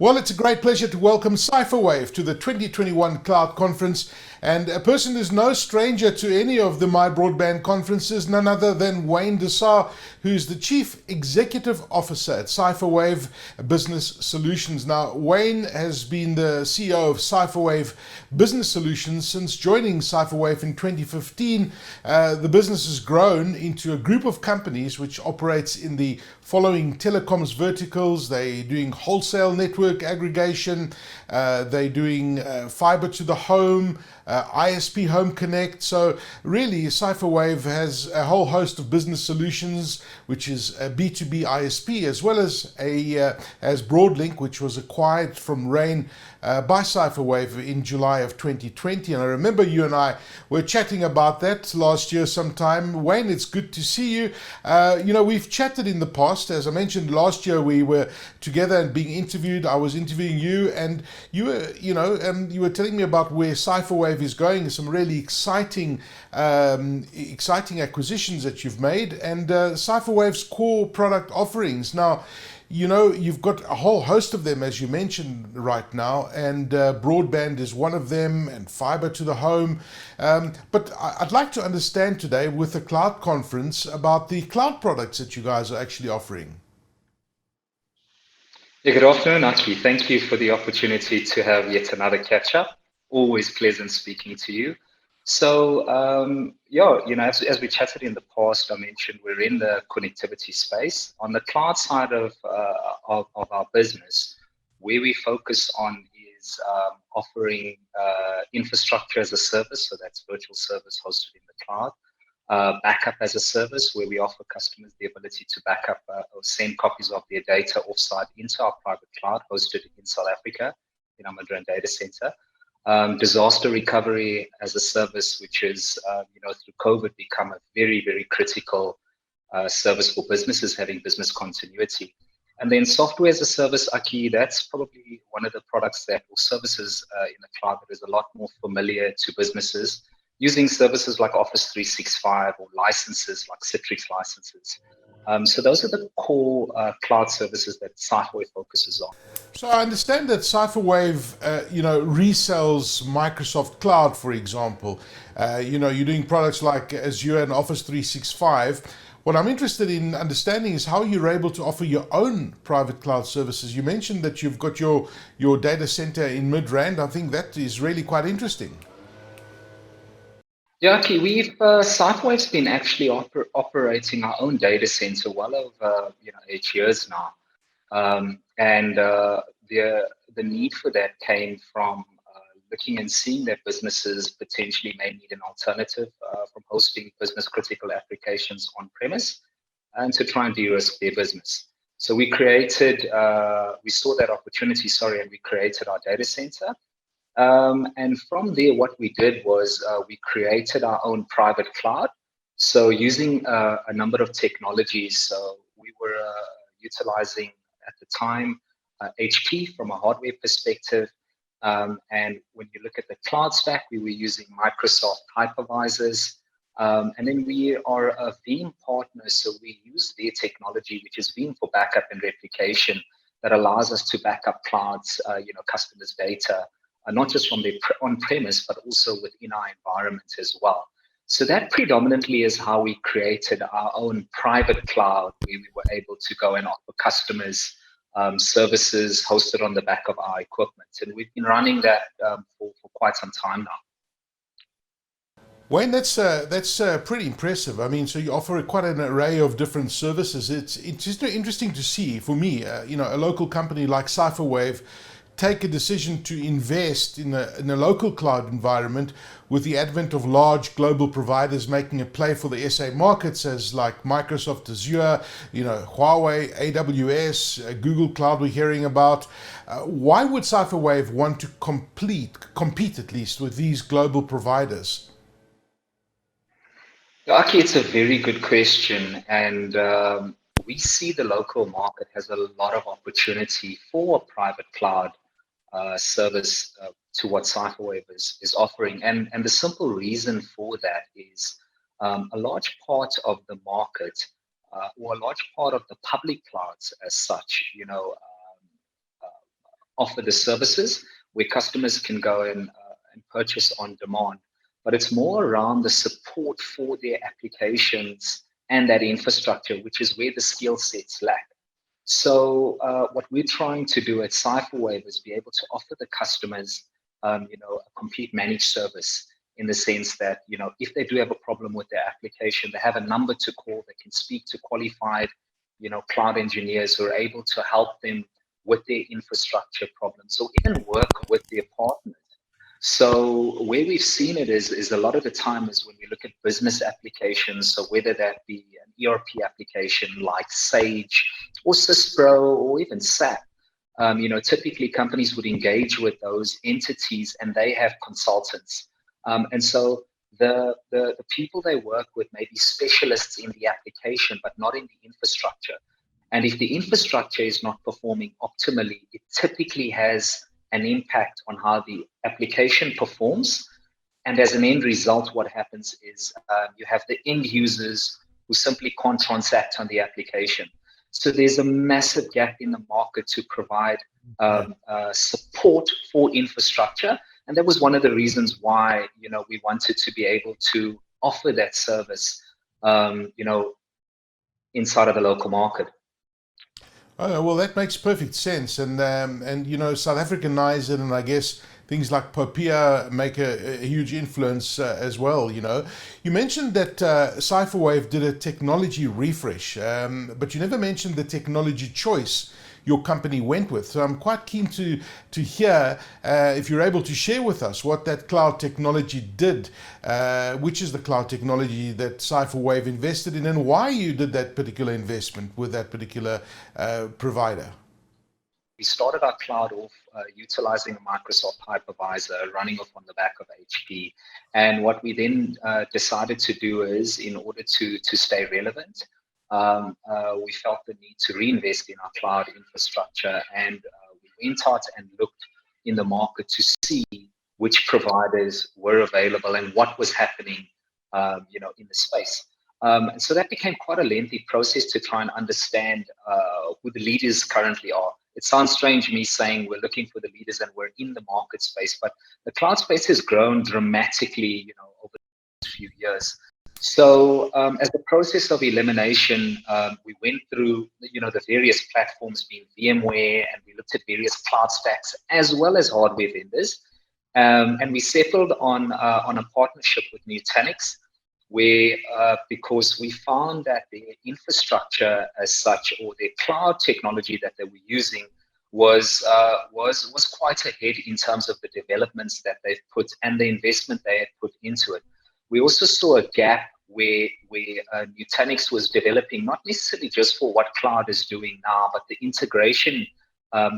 Well, it's a great pleasure to welcome CipherWave to the 2021 Cloud Conference, and a person who's no stranger to any of the My Broadband conferences, none other than Wayne Dessau, who's the Chief Executive Officer at CipherWave Business Solutions. Now, Wayne has been the CEO of CipherWave Business Solutions since joining CipherWave in 2015. The business has grown into a group of companies which operates in the following telecoms verticals. They're doing wholesale network aggregation, they're doing fibre to the home, ISP Home Connect. So really, CipherWave has a whole host of business solutions, which is a B2B ISP, as well as as Broadlink, which was acquired from Rain by CipherWave in July of 2020. And I remember you and I were chatting about that last year sometime. Wayne, it's good to see you. We've chatted in the past. As I mentioned, last year we were together and being interviewed. I was interviewing you, and you were telling me about where CipherWave is going, some really exciting acquisitions that you've made, and CipherWave's core product offerings. Now, you've got a whole host of them, as you mentioned right now, and broadband is one of them, and fiber to the home. But I'd like to understand today, with the cloud conference, about the cloud products that you guys are actually offering. Yeah, good afternoon, Aki. Thank you for the opportunity to have yet another catch up. Always pleasant speaking to you. So, as we chatted in the past, I mentioned we're in the connectivity space. On the cloud side of our business, where we focus on is offering infrastructure as a service, so that's virtual service hosted in the cloud. Backup as a service, where we offer customers the ability to back up or send copies of their data offsite into our private cloud hosted in South Africa in our Madrid data center. Disaster recovery as a service, which is, through COVID become a very, very critical service for businesses having business continuity. And then software as a service, Aki, that's probably one of the products or services in the cloud that is a lot more familiar to businesses, using services like Office 365 or licenses like Citrix licenses. So those are the core cloud services that CipherWave focuses on. So I understand that CipherWave, resells Microsoft Cloud, for example. You're doing products like Azure and Office 365. What I'm interested in understanding is how you're able to offer your own private cloud services. You mentioned that you've got your data center in Midrand. I think that is really quite interesting. Yeah, okay, CipherWave's been actually operating our own data center well over 8 years now. And the need for that came from looking and seeing that businesses potentially may need an alternative from hosting business critical applications on premise, and to try and de-risk their business. So we saw that opportunity, and we created our data center. And from there, what we did was we created our own private cloud. So using a number of technologies, so we were utilizing at the time HP from a hardware perspective. And when you look at the cloud stack, we were using Microsoft hypervisors. And then we are a Veeam partner, so we use their technology, which is Veeam for backup and replication, that allows us to back up clouds, customers' data, not just from their on-premise, but also within our environment as well. So that predominantly is how we created our own private cloud, where we were able to go and offer customers services hosted on the back of our equipment. And we've been running that for quite some time now. Wayne, that's pretty impressive. I mean, so you offer quite an array of different services. It's just interesting to see, for me, a local company like CipherWave take a decision to invest in a local cloud environment, with the advent of large global providers making a play for the SA markets, as like Microsoft Azure, Huawei, AWS, Google Cloud we're hearing about. Why would CipherWave want to compete at least with these global providers? Aki, it's a very good question. And we see the local market has a lot of opportunity for private cloud service to what CipherWave is offering. And the simple reason for that is a large part of the market, or a large part of the public clouds as such, offer the services where customers can go and purchase on demand. But it's more around the support for their applications and that infrastructure, which is where the skill sets lack. So what we're trying to do at CipherWave is be able to offer the customers, a complete managed service in the sense that, if they do have a problem with their application, they have a number to call. They can speak to qualified, cloud engineers who are able to help them with their infrastructure problems, or even work with their partners. So where we've seen it is a lot of the time is when we look at business applications, so whether that be an ERP application like Sage or Cispro or even SAP, typically companies would engage with those entities and they have consultants. And so the people they work with may be specialists in the application, but not in the infrastructure. And if the infrastructure is not performing optimally, it typically has an impact on how the application performs. And as an end result, what happens is you have the end users who simply can't transact on the application. So there's a massive gap in the market to provide support for infrastructure. And that was one of the reasons why, we wanted to be able to offer that service, inside of the local market. Oh, well, that makes perfect sense, and South Africanize it, and I guess things like Popia make a huge influence as well. You mentioned that CipherWave did a technology refresh, but you never mentioned the technology choice your company went with. So I'm quite keen to hear if you're able to share with us what that cloud technology did, which is the cloud technology that CipherWave invested in, and why you did that particular investment with that particular provider. We started our cloud off utilizing a Microsoft hypervisor running off on the back of HP. And what we then decided to do is, in order to stay relevant, we felt the need to reinvest in our cloud infrastructure, and we went out and looked in the market to see which providers were available and what was happening, in the space. And so that became quite a lengthy process to try and understand who the leaders currently are. It sounds strange me saying we're looking for the leaders and we're in the market space, but the cloud space has grown dramatically, over the last few years. So as the process of elimination, we went through, the various platforms being VMware, and we looked at various cloud stacks as well as hardware vendors. And we settled on a partnership with Nutanix, where because we found that the infrastructure as such, or their cloud technology that they were using, was quite ahead in terms of the developments that they've put and the investment they had put into it. We also saw a gap where Nutanix was developing, not necessarily just for what cloud is doing now, but the integration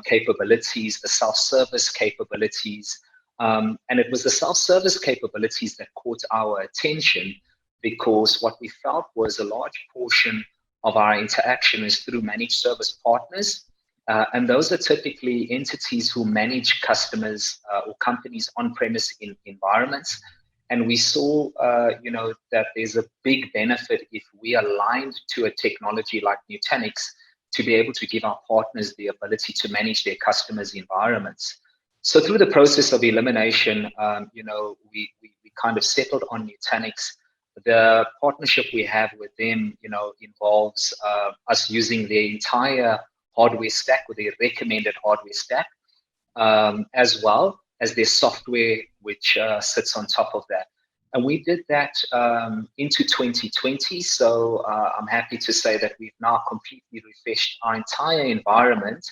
capabilities, the self-service capabilities. And it was the self-service capabilities that caught our attention, because what we felt was a large portion of our interaction is through managed service partners. And those are typically entities who manage customers or companies on-premise environments. And we saw, that there's a big benefit if we aligned to a technology like Nutanix to be able to give our partners the ability to manage their customers' environments. So through the process of elimination, we kind of settled on Nutanix. The partnership we have with them, involves us using their entire hardware stack, or their recommended hardware stack, as well as their software, which sits on top of that. And we did that into 2020. So I'm happy to say that we've now completely refreshed our entire environment.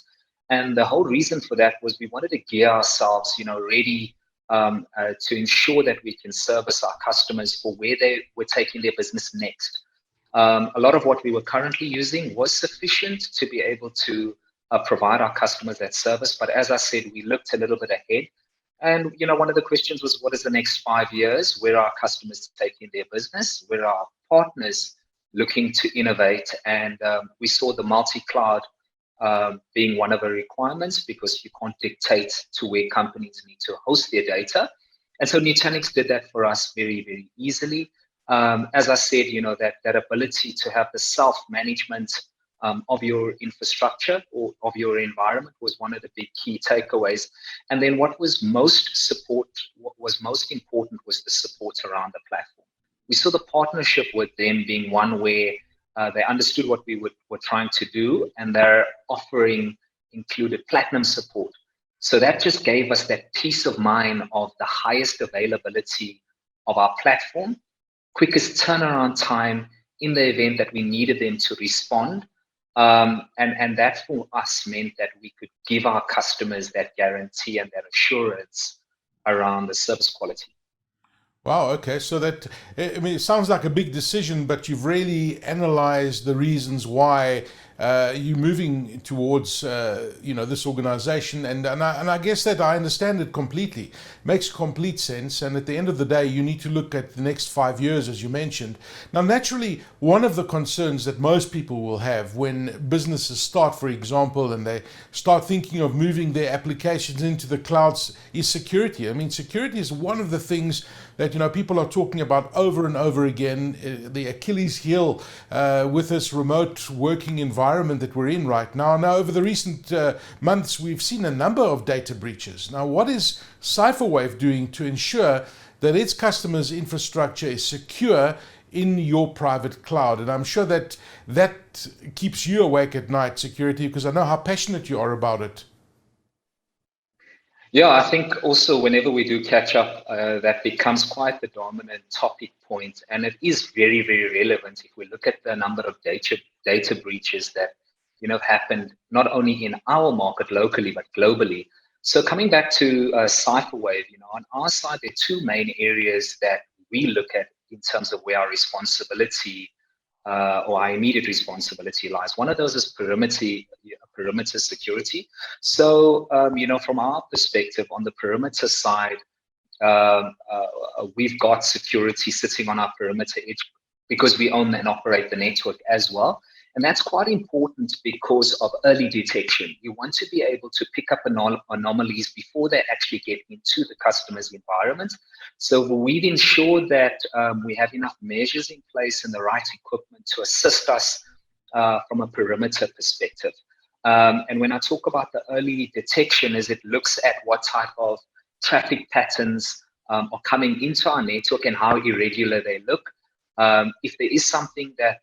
And the whole reason for that was we wanted to gear ourselves, ready to ensure that we can service our customers for where they were taking their business next. A lot of what we were currently using was sufficient to be able to provide our customers that service. But as I said, we looked a little bit ahead. And, one of the questions was, what is the next 5 years? Where are our customers taking their business? Where are our partners looking to innovate? And we saw the multi-cloud being one of the requirements, because you can't dictate to where companies need to host their data. And so Nutanix did that for us very, very easily. As I said, that ability to have the self-management of your infrastructure or of your environment was one of the big key takeaways. And then what was most important was the support around the platform. We saw the partnership with them being one where they understood what we were trying to do, and their offering included platinum support. So that just gave us that peace of mind of the highest availability of our platform, quickest turnaround time in the event that we needed them to respond. And that for us meant that we could give our customers that guarantee and that assurance around the service quality. Wow, okay. So that, I mean, it sounds like a big decision, but you've really analyzed the reasons why you're moving towards, this organization. And I guess that I understand it completely. Makes complete sense. And at the end of the day, you need to look at the next 5 years, as you mentioned. Now, naturally, one of the concerns that most people will have when businesses start, for example, and they start thinking of moving their applications into the clouds is security. I mean, security is one of the things that people are talking about over and over again, the Achilles heel with this remote working environment that we're in right now. Now, over the recent months, we've seen a number of data breaches. Now, what is CipherWave doing to ensure that its customers' infrastructure is secure in your private cloud? And I'm sure that that keeps you awake at night, security, because I know how passionate you are about it. Yeah, I think also whenever we do catch up, that becomes quite the dominant topic point, and it is very, very relevant if we look at the number of data breaches that happened not only in our market locally but globally. So coming back to CipherWave, on our side, there are two main areas that we look at in terms of where our responsibility or our immediate responsibility lies. One of those is perimeter security. So, from our perspective on the perimeter side, we've got security sitting on our perimeter edge because we own and operate the network as well. And that's quite important because of early detection. You want to be able to pick up anomalies before they actually get into the customer's environment. So we've ensured that we have enough measures in place and the right equipment to assist us from a perimeter perspective. And when I talk about the early detection, is it looks at what type of traffic patterns are coming into our network and how irregular they look. If there is something that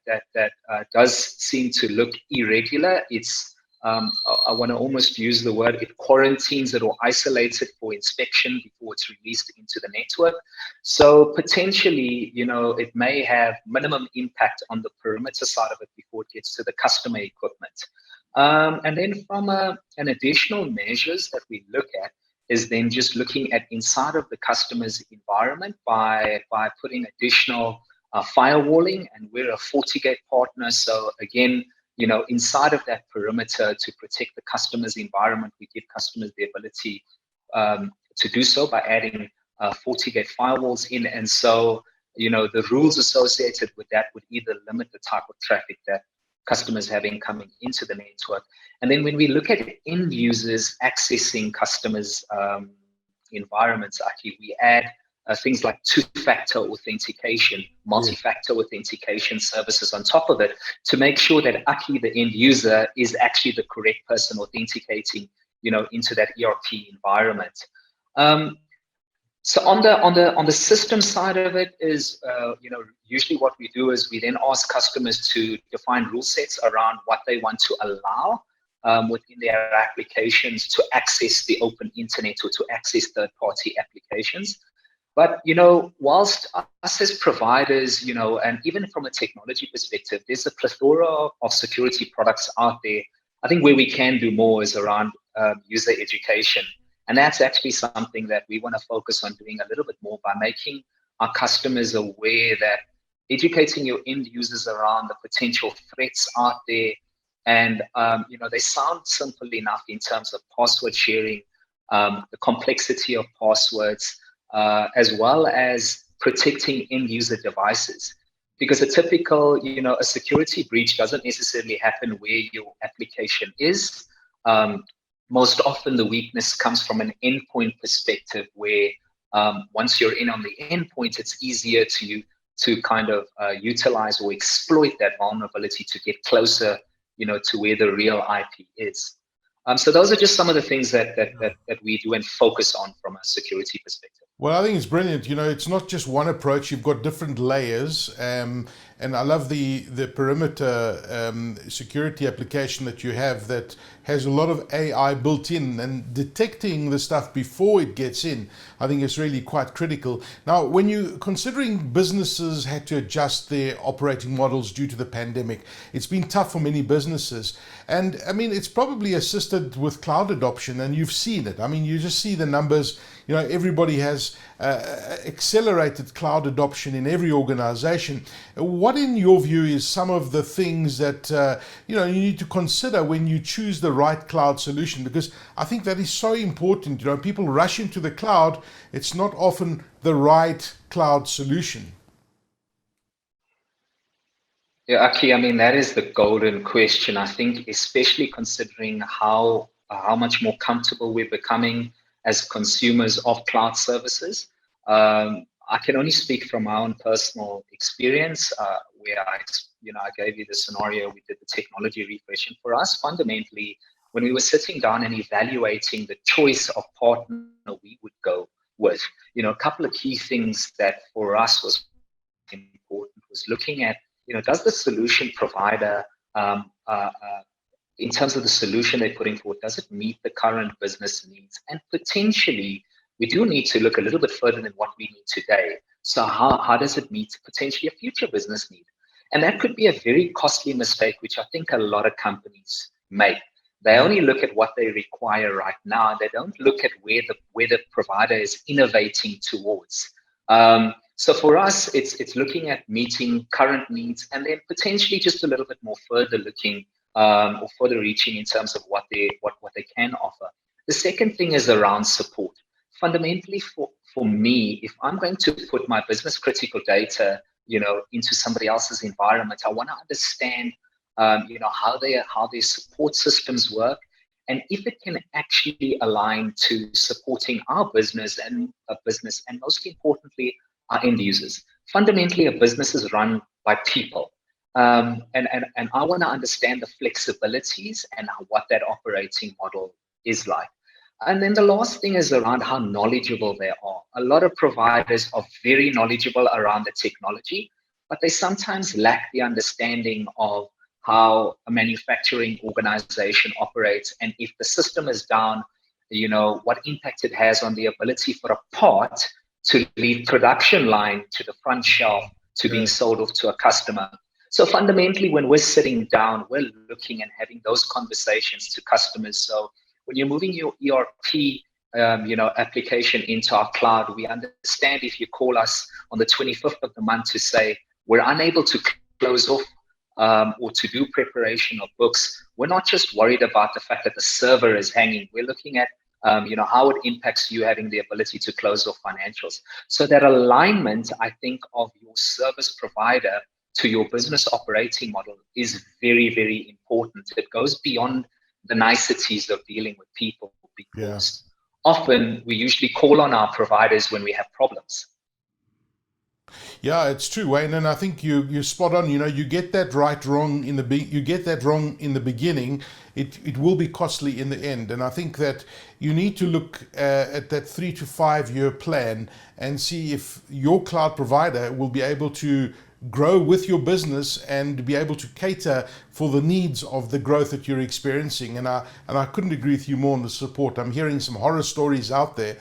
does seem to look irregular, it's I want to almost use the word, it quarantines it or isolates it for inspection before it's released into the network. So potentially, it may have minimum impact on the perimeter side of it before it gets to the customer equipment. And then from an additional measures that we look at is then just looking at inside of the customer's environment by putting additional firewalling, and we're a FortiGate partner. So again, inside of that perimeter to protect the customer's environment, we give customers the ability to do so by adding FortiGate firewalls in. And so, the rules associated with that would either limit the type of traffic that customers having coming into the network. And then when we look at end users accessing customers' environments, actually we add things like two-factor authentication, multi-factor authentication services on top of it to make sure that actually the end user is actually the correct person authenticating, into that ERP environment. So on the system side of it is, usually what we do is we then ask customers to define rule sets around what they want to allow within their applications to access the open internet or to access third-party applications. But, whilst us as providers, and even from a technology perspective, there's a plethora of security products out there. I think where we can do more is around user education. And that's actually something that we want to focus on doing a little bit more by making our customers aware that educating your end users around the potential threats out there. And, they sound simple enough in terms of password sharing, the complexity of passwords, as well as protecting end user devices. Because a typical, a security breach doesn't necessarily happen where your application is. Most often the weakness comes from an endpoint perspective where once you're in on the endpoint, it's easier to kind of utilize or exploit that vulnerability to get closer, to where the real IP is. So those are just some of the things that we do and focus on from a security perspective. Well, I think it's brilliant. It's not just one approach. You've got different layers, and I love the perimeter security application that you have that has a lot of AI built in and detecting the stuff before it gets in. I think it's really quite critical. Now, when you considering businesses had to adjust their operating models due to the pandemic, it's been tough for many businesses. And I mean, it's probably assisted with cloud adoption, and you've seen it. I mean, you just see the numbers. Everybody has accelerated cloud adoption in every organization. What, in your view, is some of the things that you need to consider when you choose the right cloud solution? Because I think that is so important. People rush into the cloud. It's not often the right cloud solution. Yeah, Aki, I mean, that is the golden question. I think, especially considering how much more comfortable we're becoming as consumers of cloud services. I can only speak from my own personal experience, where I gave you the scenario. We did the technology refreshing for us. Fundamentally, when we were sitting down and evaluating the choice of partner we would go with, a couple of key things that for us was important was looking at, does the solution provider, in terms of the solution they're putting forward, does it meet the current business needs? And potentially, we do need to look a little bit further than what we need today. So how does it meet potentially a future business need? And that could be a very costly mistake, which I think a lot of companies make. They only look at what they require right now. They don't look at where the provider is innovating towards. So for us, it's looking at meeting current needs and then potentially just a little bit more further looking or further reaching in terms of what they can offer. The second thing is around support. Fundamentally, for me, if I'm going to put my business critical data, into somebody else's environment, I want to understand, how their support systems work, and if it can actually align to supporting our business and most importantly, our end users. Fundamentally, a business is run by people. And I want to understand the flexibilities and what that operating model is like. And then the last thing is around how knowledgeable they are. A lot of providers are very knowledgeable around the technology, but they sometimes lack the understanding of how a manufacturing organization operates. And if the system is down, what impact it has on the ability for a part to leave production line to the front shelf to being sold off to a customer. So fundamentally, when we're sitting down, we're looking and having those conversations to customers. So when you're moving your ERP, application into our cloud, we understand if you call us on the 25th of the month to say we're unable to close off or to do preparation of books, we're not just worried about the fact that the server is hanging. We're looking at how it impacts you having the ability to close off financials. So that alignment, I think, of your service provider to your business operating model is very, very important. It goes beyond the niceties of dealing with people, because often we usually call on our providers when we have problems. Yeah, it's true, Wayne, and I think you're spot on. You get that wrong in the beginning, it will be costly in the end. And I think that you need to look at that 3 to 5 year plan and see if your cloud provider will be able to grow with your business and be able to cater for the needs of the growth that you're experiencing. And I couldn't agree with you more on the support. I'm hearing some horror stories out there.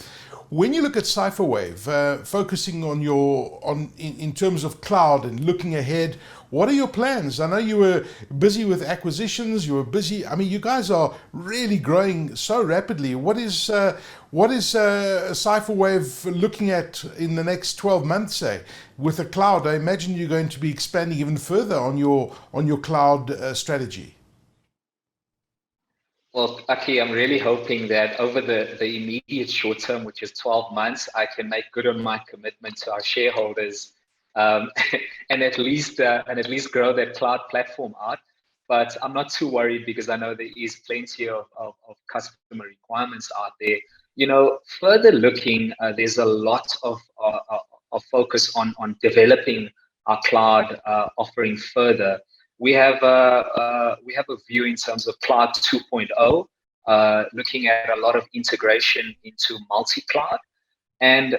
When you look at CipherWave, focusing in terms of cloud and looking ahead, what are your plans? I know you were busy with acquisitions. You were busy. I mean, you guys are really growing so rapidly. What is CipherWave looking at in the next 12 months, say, with the cloud? I imagine you're going to be expanding even further on your cloud strategy. Well, Aki, I'm really hoping that over the immediate short term, which is 12 months, I can make good on my commitment to our shareholders, and at least grow that cloud platform out. But I'm not too worried, because I know there is plenty of customer requirements out there. Further looking, there's a lot of focus on developing our cloud offering further. we have a view in terms of cloud 2.0, looking at a lot of integration into multi-cloud. And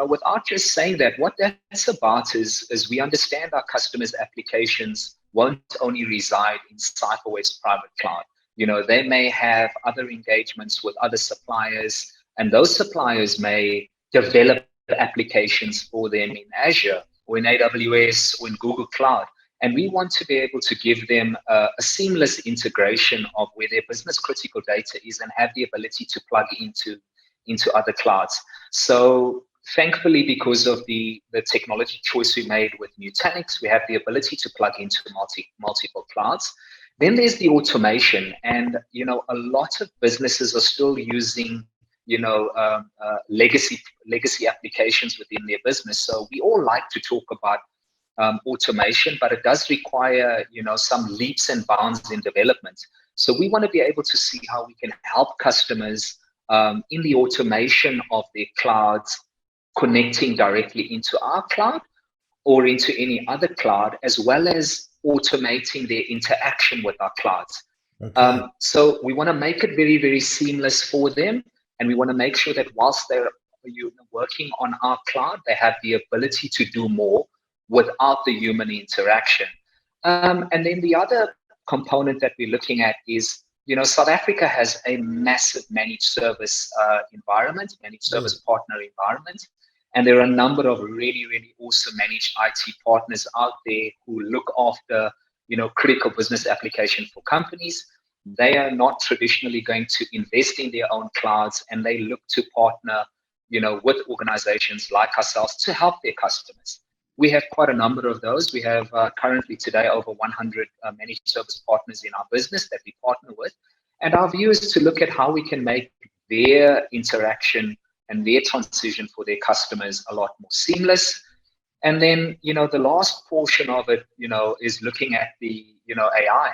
without just saying that, what that's about is we understand our customers' applications won't only reside in CipherWave's private cloud. They may have other engagements with other suppliers, and those suppliers may develop applications for them in Azure or in AWS or in Google Cloud. And we want to be able to give them a seamless integration of where their business critical data is and have the ability to plug into other clouds. So thankfully, because of the technology choice we made with Nutanix, we have the ability to plug into multiple clouds. Then there's the automation, and a lot of businesses are still using legacy applications within their business. So we all like to talk about automation, but it does require some leaps and bounds in development. So we want to be able to see how we can help customers in the automation of their clouds, connecting directly into our cloud or into any other cloud, as well as automating their interaction with our clouds. Okay. So we want to make it very, very seamless for them. And we want to make sure that whilst they're working on our cloud, they have the ability to do more without the human interaction. And then the other component that we're looking at is, South Africa has a massive managed service environment, managed service partner environment. And there are a number of really, really awesome managed IT partners out there who look after, critical business application for companies. They are not traditionally going to invest in their own clouds, and they look to partner, with organizations like ourselves to help their customers. We have quite a number of those. We have currently today over 100 managed service partners in our business that we partner with. And our view is to look at how we can make their interaction and their transition for their customers a lot more seamless. And then, the last portion of it, is looking at the, AI.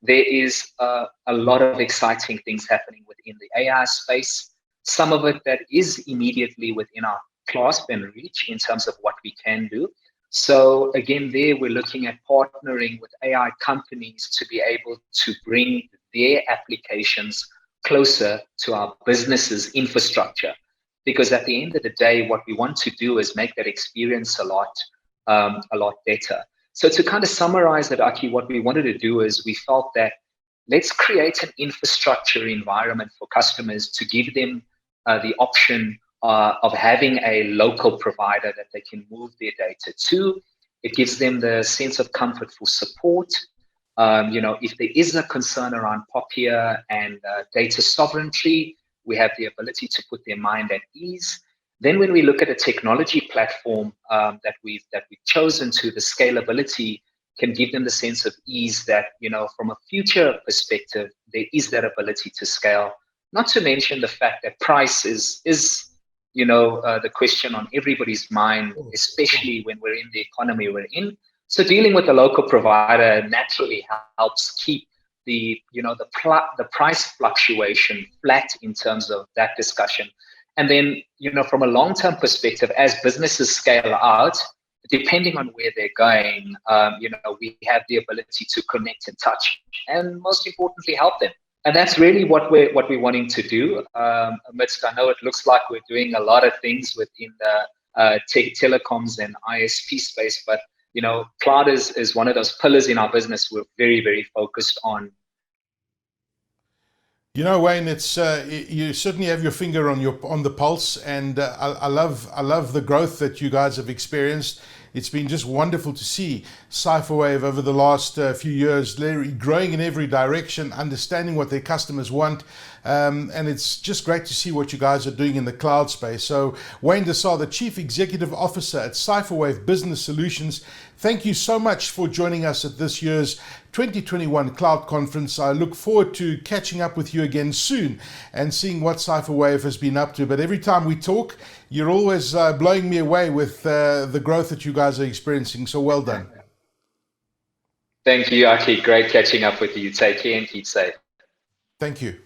There is a lot of exciting things happening within the AI space. Some of it that is immediately within our clasp and reach in terms of what we can do. So again, there we're looking at partnering with AI companies to be able to bring their applications closer to our business's infrastructure. Because at the end of the day, what we want to do is make that experience a lot better. So to kind of summarize it, Aki, what we wanted to do is we felt that let's create an infrastructure environment for customers to give them the option of having a local provider that they can move their data to. It gives them the sense of comfort for support. If there is a concern around POPIA and data sovereignty, we have the ability to put their mind at ease. Then when we look at a technology platform that we've chosen to, the scalability can give them the sense of ease that, from a future perspective, there is that ability to scale. Not to mention the fact that price is the question on everybody's mind, especially when we're in the economy we're in. So dealing with a local provider naturally helps keep the price fluctuation flat in terms of that discussion. And then, from a long-term perspective, as businesses scale out, depending on where they're going, we have the ability to connect and touch, and most importantly, help them. And that's really what we're wanting to do. Amidst, I know it looks like we're doing a lot of things within the telecoms and ISP space, but cloud is one of those pillars in our business we're very, very focused on. Wayne, it's you certainly have your finger on the pulse, and I love the growth that you guys have experienced. It's been just wonderful to see CipherWave over the last few years, growing in every direction, understanding what their customers want, and it's just great to see what you guys are doing in the cloud space. So Wayne Desar, the Chief Executive Officer at CipherWave Business Solutions, thank you so much for joining us at this year's 2021 Cloud Conference. I look forward to catching up with you again soon and seeing what CipherWave has been up to. But every time we talk, you're always blowing me away with the growth that you guys are experiencing. So well done. Thank you, Aki. Great catching up with you. Take care and keep safe. Thank you.